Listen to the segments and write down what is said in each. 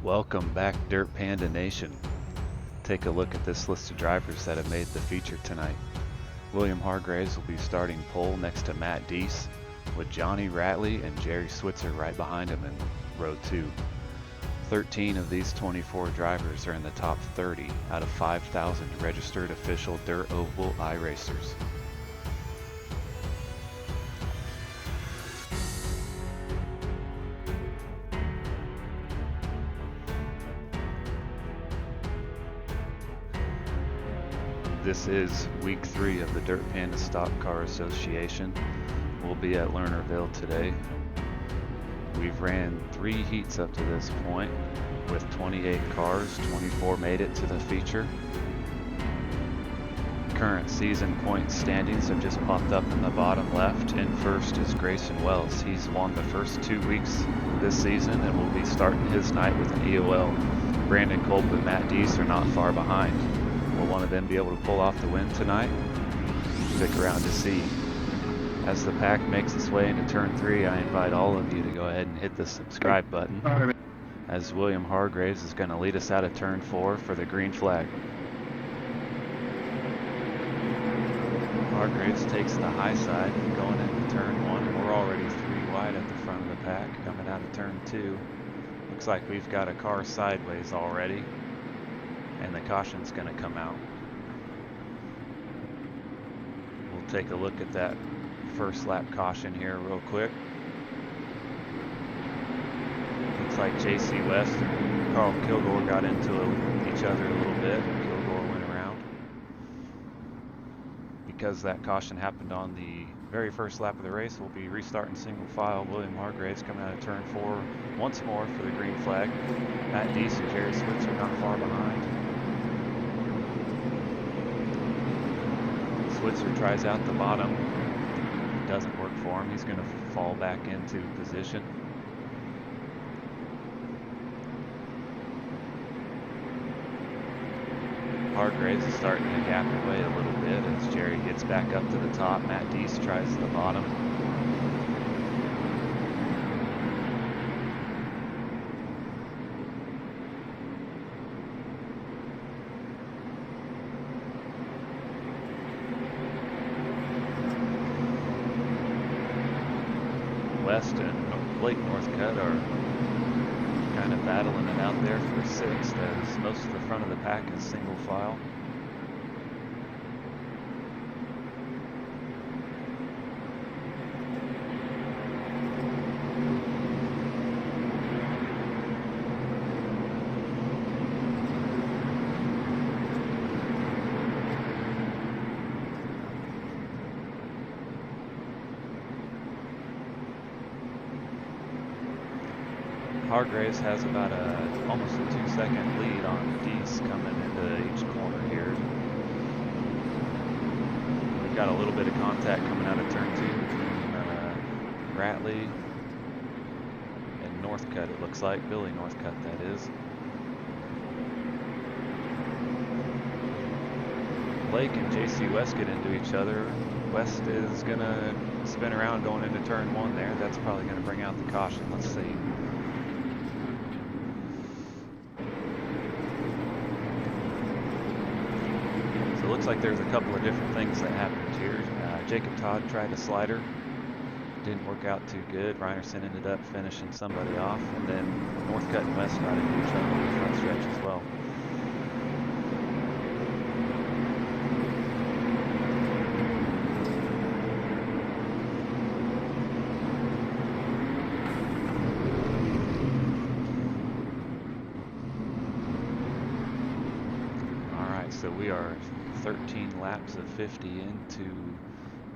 Welcome back, Dirt Panda Nation. Take a look at this list of drivers that have made the feature tonight. William Hargreaves will be starting pole next to Matt Deese, with Johnny Ratley and Jerry Switzer right behind him in row 2. 13 of these 24 drivers are in the top 30 out of 5,000 registered official Dirt Oval iRacers. This is week 3 of the Dirt Panda Stock Car Association. We'll be at Lernerville today. We've ran 3 heats up to this point with 28 cars. 24 made it to the feature. Current season point standings have just popped up in the bottom left. In first is Grayson Wells. He's won the first 2 weeks this season and will be starting his night with an EOL. Brandon Kulp and Matt Deese are not far behind. Will one of them be able to pull off the win tonight? Stick around to see. As the pack makes its way into turn 3, I invite all of you to go ahead and hit the subscribe button, as William Hargreaves is going to lead us out of turn 4 for the green flag. Hargreaves takes the high side going into turn 1, and we're already 3 wide at the front of the pack coming out of turn 2. Looks like we've got a car sideways already, and the caution's going to come out. We'll take a look at that first lap caution here real quick. Looks like JC West and Carl Kilgore got into each other a little bit. Kilgore went around. Because that caution happened on the very first lap of the race, we'll be restarting single file. William Hargreaves coming out of turn 4 once more for the green flag. Matt Deese and Jerry Switzer not far behind. Switzer tries out the bottom. It doesn't work for him. He's going to fall back into position. Hargreaves is starting to gap away a little bit as Jerry gets back up to the top. Matt Deese tries the bottom. West and Blake Northcutt are kind of battling it out there for 6th, as most of the front of the pack is single file. Hargreaves has about almost a 2-second lead on Deese coming into each corner here. We've got a little bit of contact coming out of turn 2 between Ratley and Northcutt, it looks like. Billy Northcutt, that is. Blake and JC West get into each other. West is going to spin around going into turn 1 there. That's probably going to bring out the caution. Let's see. Looks like there's a couple of different things that happened here. Jacob Todd tried a slider, didn't work out too good. Reinerson ended up finishing somebody off, and then Northcutt and West got into each other on the front stretch as well. All right, so we are 13 laps of 50 into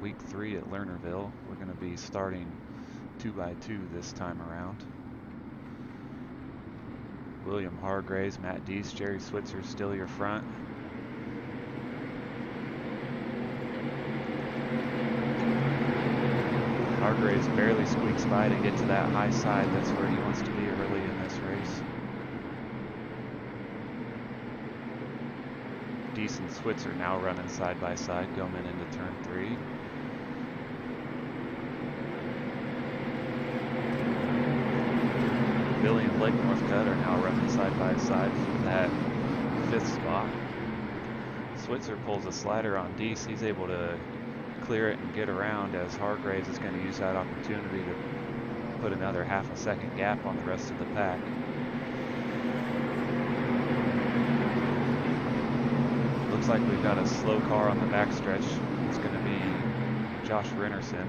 week 3 at Lernerville. We're going to be starting 2x2 this time around. William Hargreaves, Matt Deese, Jerry Switzer still your front. Hargreaves barely squeaks by to get to that high side. That's where he wants to be early in this race. Deese and Switzer now running side by side going into turn 3. Billy and Blake Northcutt are now running side by side for that 5th spot. Switzer pulls a slider on Deese. He's able to clear it and get around, as Hargreaves is going to use that opportunity to put another half a second gap on the rest of the pack. Looks like we've got a slow car on the backstretch. It's going to be Josh Rennerson.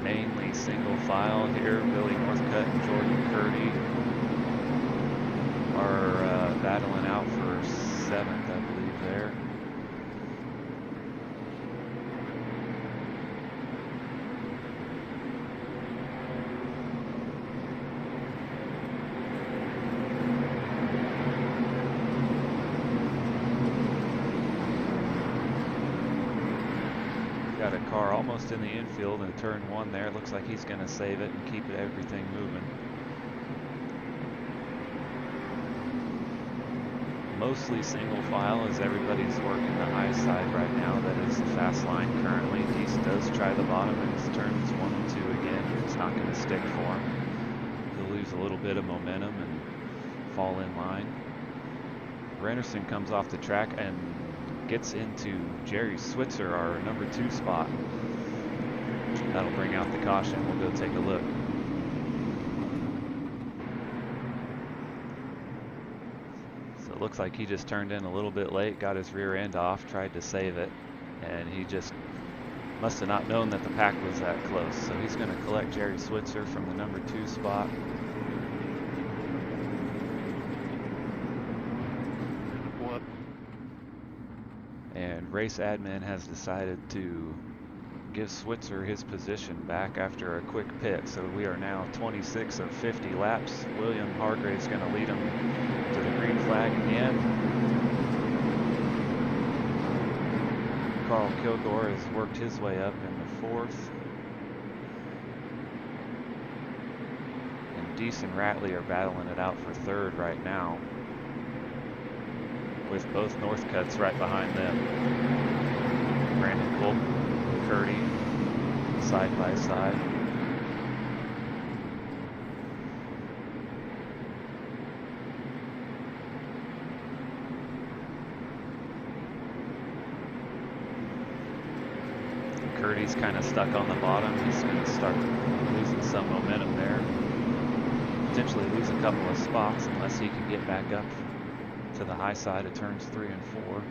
Mainly single file here. Billy Northcutt and Jordan Curdy are battling out for 7th, I believe, there. Got a car almost in the infield in turn 1 there. Looks like he's going to save it and keep everything moving. Mostly single file as everybody's working the high side right now. That is the fast line currently. Deese does try the bottom in his turns 1 and 2 again. It's not going to stick for him. He'll lose a little bit of momentum and fall in line. Rennerson comes off the track and gets into Jerry Switzer, our number 2 spot. That'll bring out the caution. We'll go take a look. So it looks like he just turned in a little bit late, got his rear end off, tried to save it, and he just must have not known that the pack was that close. So he's going to collect Jerry Switzer from the number 2 spot. And race admin has decided to give Switzer his position back after a quick pit. So we are now 26 of 50 laps. William Hargreaves is going to lead him to the green flag again. Carl Kilgore has worked his way up in the 4th. And Deese and Ratley are battling it out for 3rd right now, with both Northcutts right behind them. Brandon Kulp, Curdy, side by side. Curdy's kind of stuck on the bottom. He's going to start losing some momentum there. Potentially lose a couple of spots unless he can get back up to the high side of turns 3 and 4.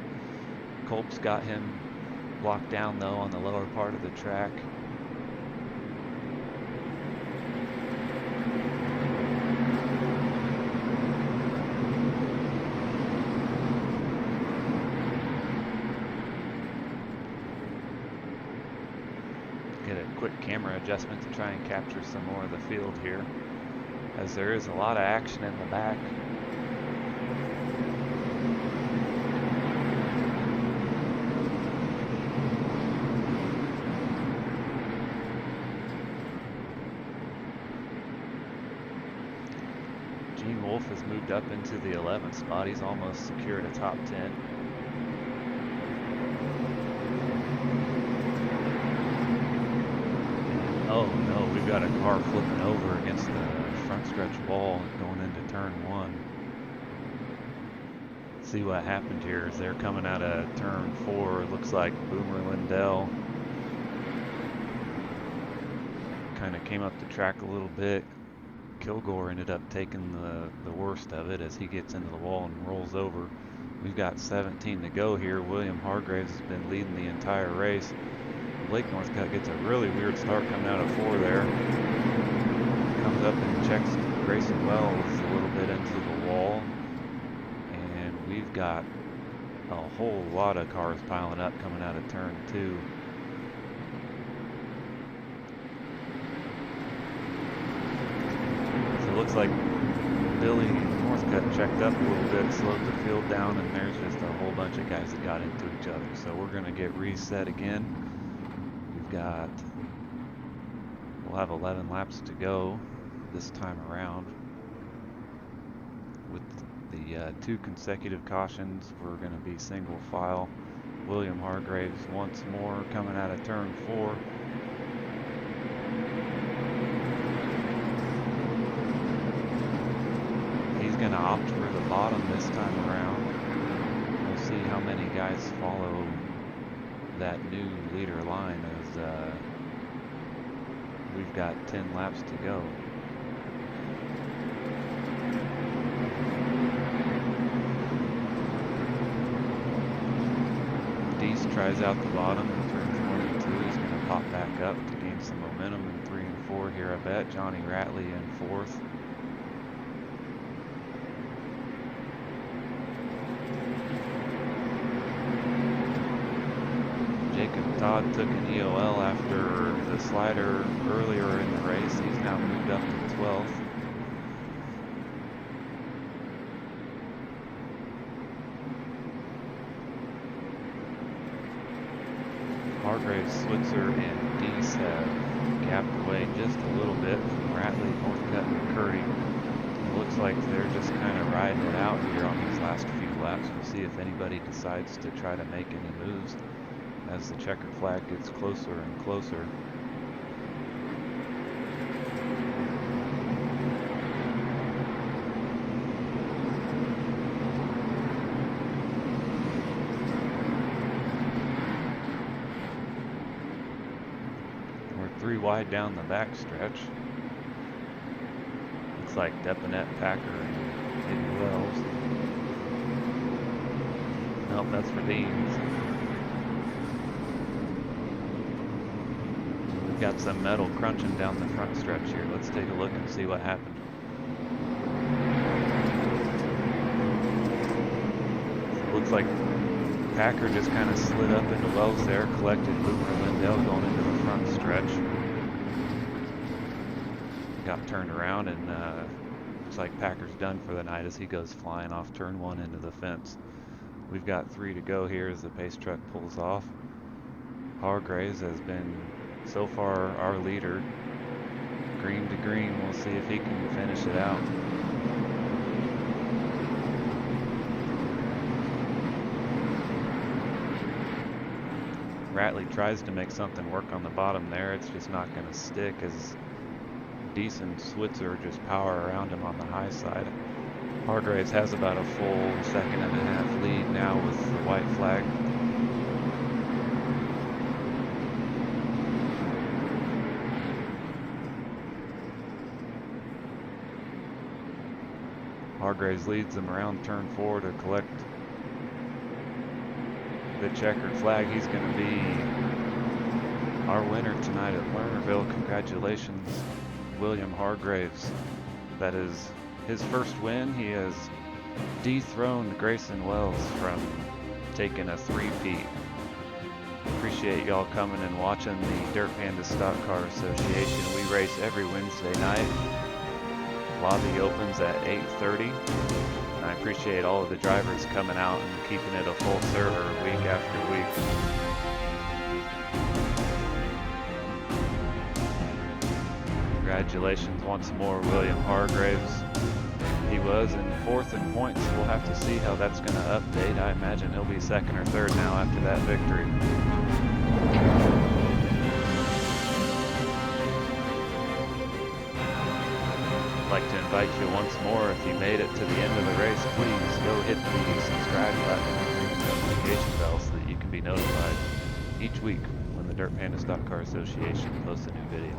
Kulp's got him blocked down though on the lower part of the track. Get a quick camera adjustment to try and capture some more of the field here, as there is a lot of action in the back. Has moved up into the 11th spot. He's almost secured a top 10. Oh no, we've got a car flipping over against the front stretch wall going into turn 1. See what happened here is they're coming out of turn 4. It looks like Boomer Lindell kind of came up the track a little bit. Kilgore ended up taking the worst of it as he gets into the wall and rolls over. We've got 17 to go here. William Hargreaves has been leading the entire race. Blake Northcutt gets a really weird start coming out of 4 there. Comes up and checks Grayson Wells a little bit into the wall. And we've got a whole lot of cars piling up coming out of turn 2. It looks like Billy Northcutt checked up a little bit, slowed the field down, and there's just a whole bunch of guys that got into each other. So we're going to get reset again. We'll have 11 laps to go this time around. With the 2 consecutive cautions, we're going to be single file. William Hargreaves once more coming out of turn 4. He's going to opt for the bottom this time around. We'll see how many guys follow that new leader line as we've got 10 laps to go. Deese tries out the bottom in turns 1 and 2. He's going to pop back up to gain some momentum in 3 and 4 here, I bet. Johnny Ratley in 4th. Todd took an EOL after the slider earlier in the race. He's now moved up to 12th. Hargreaves, Switzer, and Deese have gapped away just a little bit from Ratley, Northcutt, and Curry. It looks like they're just kind of riding it out here on these last few laps. We'll see if anybody decides to try to make any moves as the checkered flag gets closer and closer. We're 3 wide down the back stretch. Looks like Depanet, Packer, and maybe Wells. Nope, that's for Deans. Got some metal crunching down the front stretch here. Let's take a look and see what happened. Looks like Packer just kind of slid up into Wells there, collected Boomer Lindell going into the front stretch. Got turned around and looks like Packer's done for the night as he goes flying off turn 1 into the fence. We've got 3 to go here as the pace truck pulls off. Hargreaves has been so far our leader, green to green. We'll see if he can finish it out. Ratley tries to make something work on the bottom there. It's just not going to stick as Deese and Switzer just power around him on the high side. Hargreaves has about a full 1.5 seconds lead now with the white flag. Hargreaves leads them around turn 4 to collect the checkered flag. He's going to be our winner tonight at Lernerville. Congratulations, William Hargreaves. That is his first win. He has dethroned Grayson Wells from taking a 3-peat. Appreciate y'all coming and watching the Dirt Panda Stock Car Association. We race every Wednesday night. Lobby opens at 8:30. And I appreciate all of the drivers coming out and keeping it a full server week after week. Congratulations once more, William Hargreaves. He was in 4th in points. We'll have to see how that's going to update. I imagine he'll be 2nd or 3rd now after that victory. I'd like to invite you once more, if you made it to the end of the race, please go hit the subscribe button and ring the notification bell so that you can be notified each week when the Dirt Panda Stock Car Association posts a new video.